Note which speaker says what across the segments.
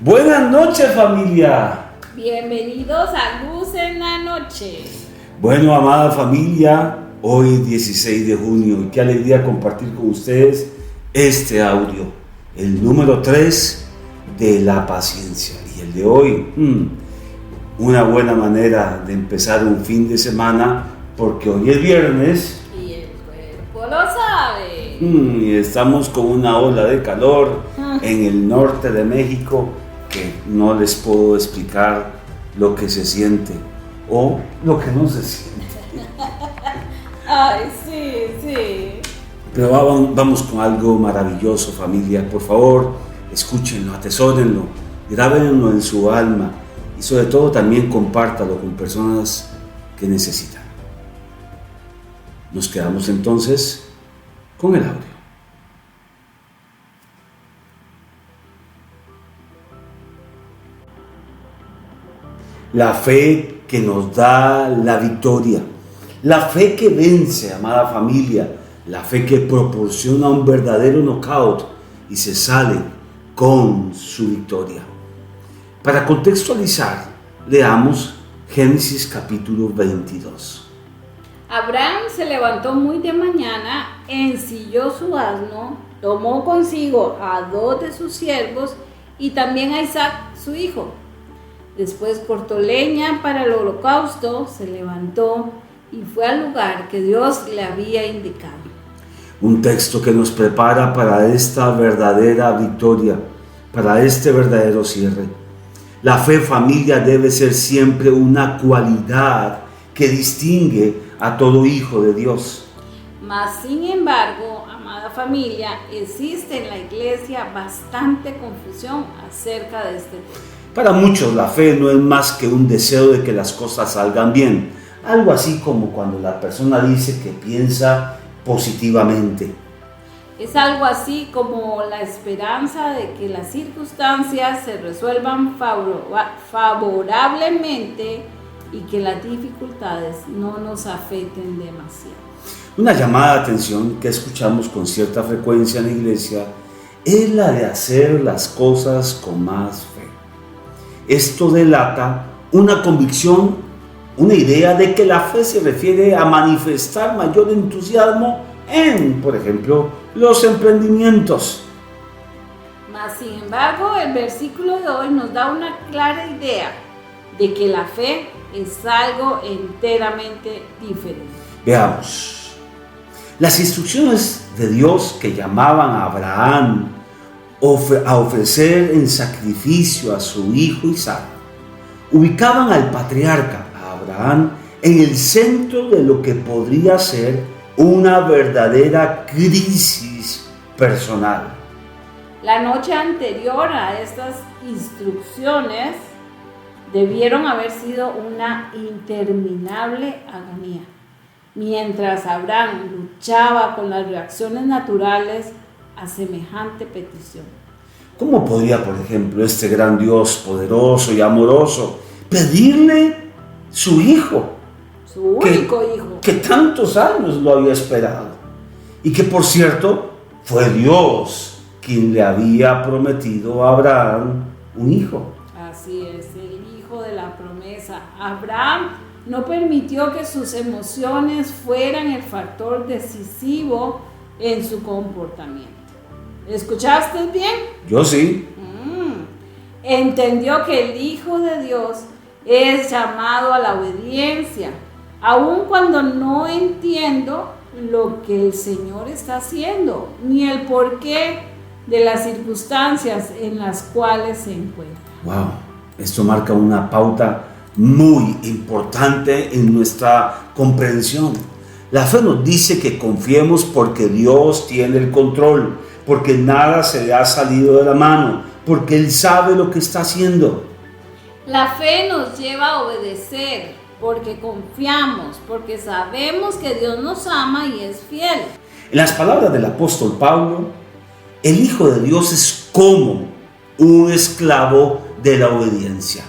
Speaker 1: Buenas noches, familia.
Speaker 2: Bienvenidos a Luz en la Noche.
Speaker 1: Bueno, amada familia, hoy es 16 de junio y qué alegría compartir con ustedes este audio, el número 3 de la paciencia. Y el de hoy, una buena manera de empezar un fin de semana, porque hoy es viernes.
Speaker 2: Y el cuerpo lo sabe.
Speaker 1: Y estamos con una ola de calor en el norte de México que no les puedo explicar lo que se siente o lo que no se siente.
Speaker 2: Ay, sí.
Speaker 1: Pero vamos con algo maravilloso, familia. Por favor, escúchenlo, atesórenlo, grábenlo en su alma y sobre todo también compártalo con personas que necesitan. Nos quedamos entonces con el audio. La fe que nos da la victoria, la fe que vence, amada familia, la fe que proporciona un verdadero knockout y se sale con su victoria. Para contextualizar, leamos Génesis capítulo 22.
Speaker 2: Abraham se levantó muy de mañana, ensilló su asno, tomó consigo a 2 de sus siervos y también a Isaac, su hijo. Después cortó leña para el holocausto, se levantó y fue al lugar que Dios le había indicado.
Speaker 1: Un texto que nos prepara para esta verdadera victoria, para este verdadero cierre. La fe, familia, debe ser siempre una cualidad que distingue a todo hijo de Dios.
Speaker 2: Mas, sin embargo, amada familia, existe en la iglesia bastante confusión acerca de este tema.
Speaker 1: Para muchos la fe no es más que un deseo de que las cosas salgan bien, algo así como cuando la persona dice que piensa positivamente.
Speaker 2: Es algo así como la esperanza de que las circunstancias se resuelvan favorablemente y que las dificultades no nos afecten demasiado.
Speaker 1: Una llamada de atención que escuchamos con cierta frecuencia en la iglesia es la de hacer las cosas con más fe. Esto delata una convicción, una idea de que la fe se refiere a manifestar mayor entusiasmo en, por ejemplo, los emprendimientos.
Speaker 2: Mas, sin embargo, el versículo de hoy nos da una clara idea de que la fe es algo enteramente diferente.
Speaker 1: Veamos. Las instrucciones de Dios que llamaban a Abraham a ofrecer en sacrificio a su hijo Isaac, ubicaban al patriarca, a Abraham, en el centro de lo que podría ser una verdadera crisis personal.
Speaker 2: La noche anterior a estas instrucciones debieron haber sido una interminable agonía, mientras Abraham luchaba con las reacciones naturales a semejante petición.
Speaker 1: ¿Cómo podría, por ejemplo, este gran Dios poderoso y amoroso pedirle su hijo?
Speaker 2: Su único hijo.
Speaker 1: Que tantos años lo había esperado. Y que, por cierto, fue Dios quien le había prometido a Abraham un hijo.
Speaker 2: Así es, el hijo de la promesa. Abraham no permitió que sus emociones fueran el factor decisivo en su comportamiento. ¿Escuchaste bien?
Speaker 1: Yo sí.
Speaker 2: Entendió que el Hijo de Dios es llamado a la obediencia, aun cuando no entiendo lo que el Señor está haciendo, ni el porqué de las circunstancias en las cuales se encuentra.
Speaker 1: Wow, esto marca una pauta muy importante en nuestra comprensión. La fe nos dice que confiemos porque Dios tiene el control, porque nada se le ha salido de la mano, porque Él sabe lo que está haciendo.
Speaker 2: La fe nos lleva a obedecer porque confiamos, porque sabemos que Dios nos ama y es fiel.
Speaker 1: En las palabras del apóstol Pablo, el Hijo de Dios es como un esclavo de la obediencia.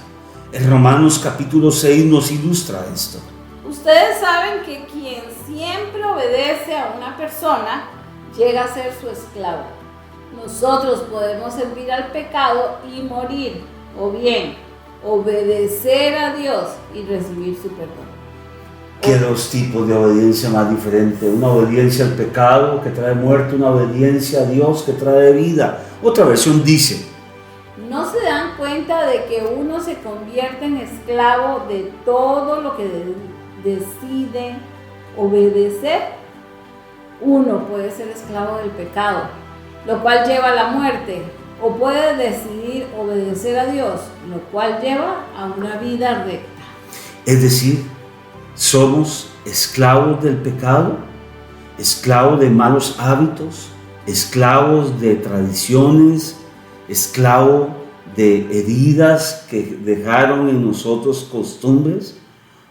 Speaker 1: En Romanos capítulo 6 nos ilustra esto.
Speaker 2: Ustedes saben que quien siempre obedece a una persona llega a ser su esclavo. Nosotros podemos servir al pecado y morir, o bien obedecer a Dios y recibir su perdón.
Speaker 1: ¿Qué dos tipos de obediencia más diferentes? Una obediencia al pecado que trae muerte, una obediencia a Dios que trae vida. Otra versión dice:
Speaker 2: ¿no se dan cuenta de que uno se convierte en esclavo de todo lo que decide obedecer? Uno puede ser esclavo del pecado, lo cual lleva a la muerte, o puede decidir obedecer a Dios, lo cual lleva a una vida recta.
Speaker 1: Es decir, somos esclavos del pecado, esclavos de malos hábitos, esclavos de tradiciones, esclavos de heridas que dejaron en nosotros costumbres,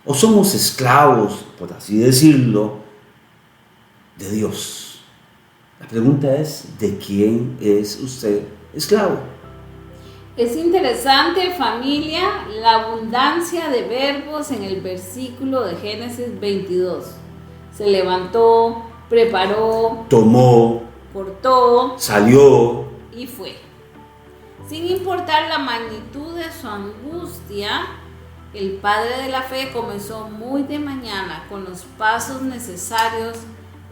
Speaker 1: o somos esclavos, por así decirlo, de Dios. La pregunta es: ¿de quién es usted esclavo?
Speaker 2: Es interesante, familia, la abundancia de verbos en el versículo de Génesis 22. Se levantó, preparó,
Speaker 1: Tomó,
Speaker 2: cortó,
Speaker 1: salió.
Speaker 2: y fue. Sin importar la magnitud de su angustia, el padre de la fe comenzó muy de mañana con los pasos necesarios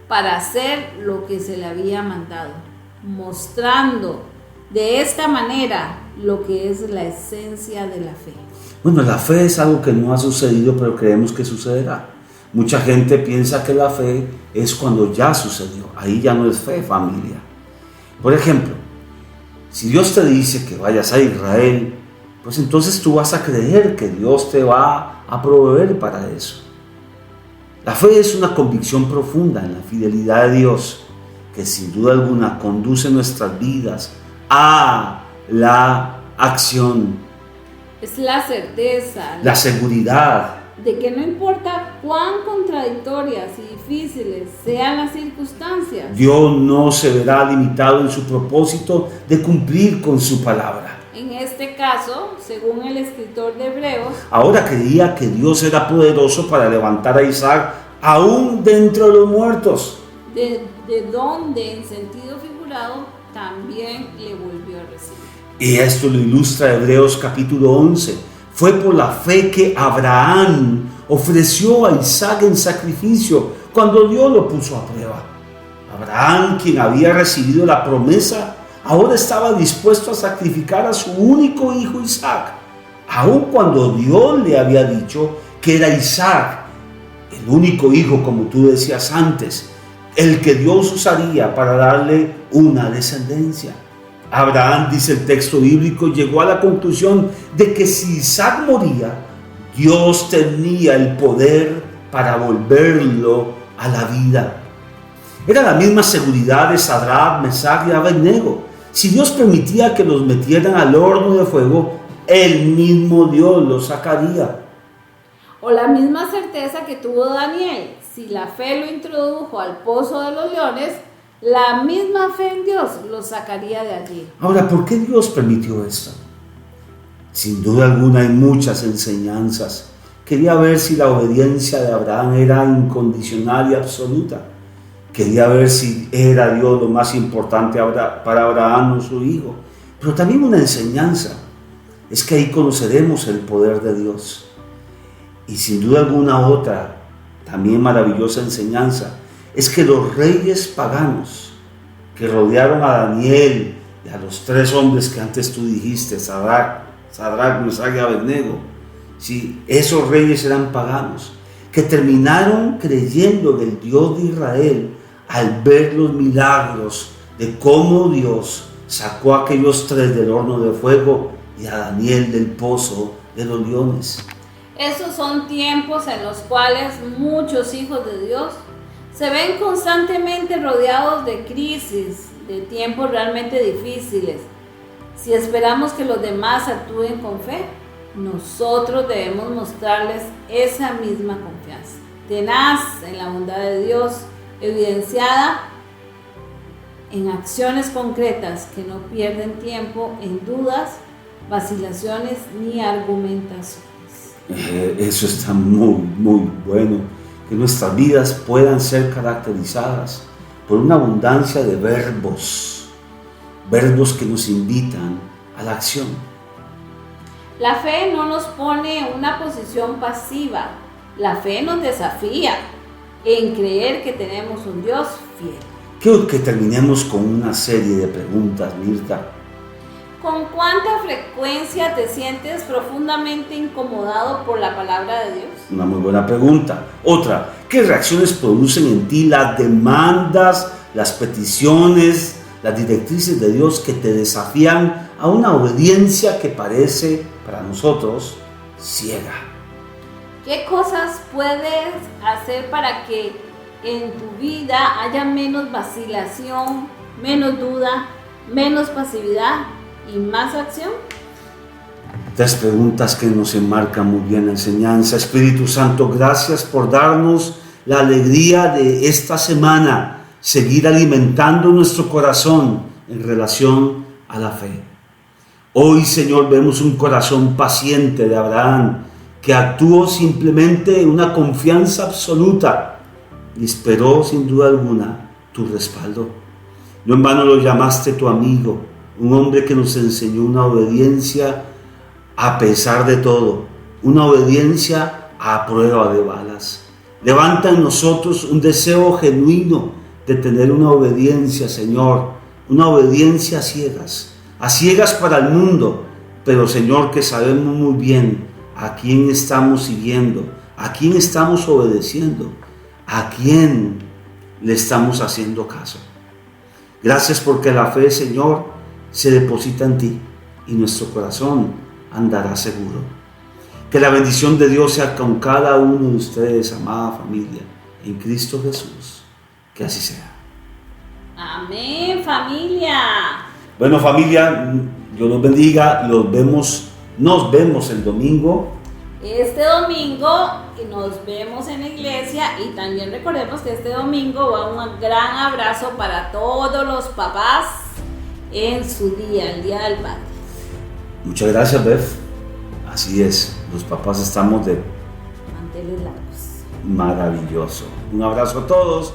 Speaker 2: para hacer lo que se le había mandado, mostrando de esta manera lo que es la esencia de la fe.
Speaker 1: Bueno, la fe es algo que no ha sucedido, pero creemos que sucederá. Mucha gente piensa que la fe es cuando ya sucedió. Ahí ya no es fe, familia. Por ejemplo, si Dios te dice que vayas a Israel, pues entonces tú vas a creer que Dios te va a proveer para eso. La fe es una convicción profunda en la fidelidad de Dios, que sin duda alguna conduce nuestras vidas a la acción.
Speaker 2: Es la certeza,
Speaker 1: la seguridad
Speaker 2: de que no importa cuán contradictorias y difíciles sean las circunstancias,
Speaker 1: Dios no se verá limitado en su propósito de cumplir con su palabra.
Speaker 2: En este caso, según el escritor de Hebreos,
Speaker 1: ahora creía que Dios era poderoso para levantar a Isaac aún dentro de los muertos.
Speaker 2: de donde en sentido figurado también le volvió a recibir.
Speaker 1: Y esto lo ilustra Hebreos capítulo 11. Fue por la fe que Abraham ofreció a Isaac en sacrificio cuando Dios lo puso a prueba. Abraham, quien había recibido la promesa, ahora estaba dispuesto a sacrificar a su único hijo Isaac, aun cuando Dios le había dicho que era Isaac, el único hijo, como tú decías antes, el que Dios usaría para darle una descendencia. Abraham, dice el texto bíblico, llegó a la conclusión de que si Isaac moría, Dios tenía el poder para volverlo a la vida. Era la misma seguridad de Sadrach, Mesach y Abednego. Si Dios permitía que los metieran al horno de fuego, el mismo Dios los sacaría.
Speaker 2: O la misma certeza que tuvo Daniel: si la fe lo introdujo al pozo de los leones, la misma fe en Dios lo sacaría de allí.
Speaker 1: Ahora, ¿por qué Dios permitió esto? Sin duda alguna hay muchas enseñanzas. Quería ver si la obediencia de Abraham era incondicional y absoluta. Quería ver si era Dios lo más importante para Abraham o su hijo. Pero también una enseñanza es que ahí conoceremos el poder de Dios. Y sin duda alguna otra, también maravillosa enseñanza, es que los reyes paganos que rodearon a Daniel y a los tres hombres que antes tú dijiste, Sadrach, Mesach y Abednego, sí, esos reyes eran paganos, que terminaron creyendo en el Dios de Israel al ver los milagros de cómo Dios sacó a aquellos tres del horno de fuego y a Daniel del pozo de los leones.
Speaker 2: Esos son tiempos en los cuales muchos hijos de Dios se ven constantemente rodeados de crisis, de tiempos realmente difíciles. Si esperamos que los demás actúen con fe, nosotros debemos mostrarles esa misma confianza, tenaz en la bondad de Dios, evidenciada en acciones concretas que no pierden tiempo en dudas, vacilaciones ni argumentaciones.
Speaker 1: Eso está muy bueno, que nuestras vidas puedan ser caracterizadas por una abundancia de verbos verbos que nos invitan a la acción.
Speaker 2: La fe no nos pone en una posición pasiva. La fe nos desafía en creer que tenemos un Dios fiel.
Speaker 1: Quiero que terminemos con una serie de preguntas, Mirta.
Speaker 2: ¿Con cuánta frecuencia te sientes profundamente incomodado por la palabra de Dios?
Speaker 1: Una muy buena pregunta. Otra, ¿qué reacciones producen en ti las demandas, las peticiones, las directrices de Dios que te desafían a una obediencia que parece para nosotros ciega?
Speaker 2: ¿Qué cosas puedes hacer para que en tu vida haya menos vacilación, menos duda, menos pasividad y más acción?
Speaker 1: Tres preguntas que nos enmarcan muy bien la enseñanza. Espíritu Santo, gracias por darnos la alegría de esta semana, seguir alimentando nuestro corazón en relación a la fe. Hoy, Señor, vemos un corazón paciente de Abraham, que actuó simplemente en una confianza absoluta y esperó sin duda alguna tu respaldo. No en vano lo llamaste tu amigo, un hombre que nos enseñó una obediencia a pesar de todo, una obediencia a prueba de balas. Levanta en nosotros un deseo genuino de tener una obediencia, Señor, una obediencia a ciegas para el mundo, pero Señor, que sabemos muy bien a quién estamos siguiendo, a quién estamos obedeciendo, a quién le estamos haciendo caso. Gracias porque la fe, Señor, se deposita en ti y nuestro corazón andará seguro. Que la bendición de Dios sea con cada uno de ustedes, amada familia, en Cristo Jesús. Que así sea.
Speaker 2: Amén, familia.
Speaker 1: Bueno, familia, Dios los bendiga. Nos vemos el domingo.
Speaker 2: Este domingo nos vemos en la iglesia y también recordemos que este domingo va un gran abrazo para todos los papás en su día, el Día del Padre.
Speaker 1: Muchas gracias, Bev. Así es, los papás estamos de
Speaker 2: manteles largos.
Speaker 1: maravilloso. Un abrazo a todos.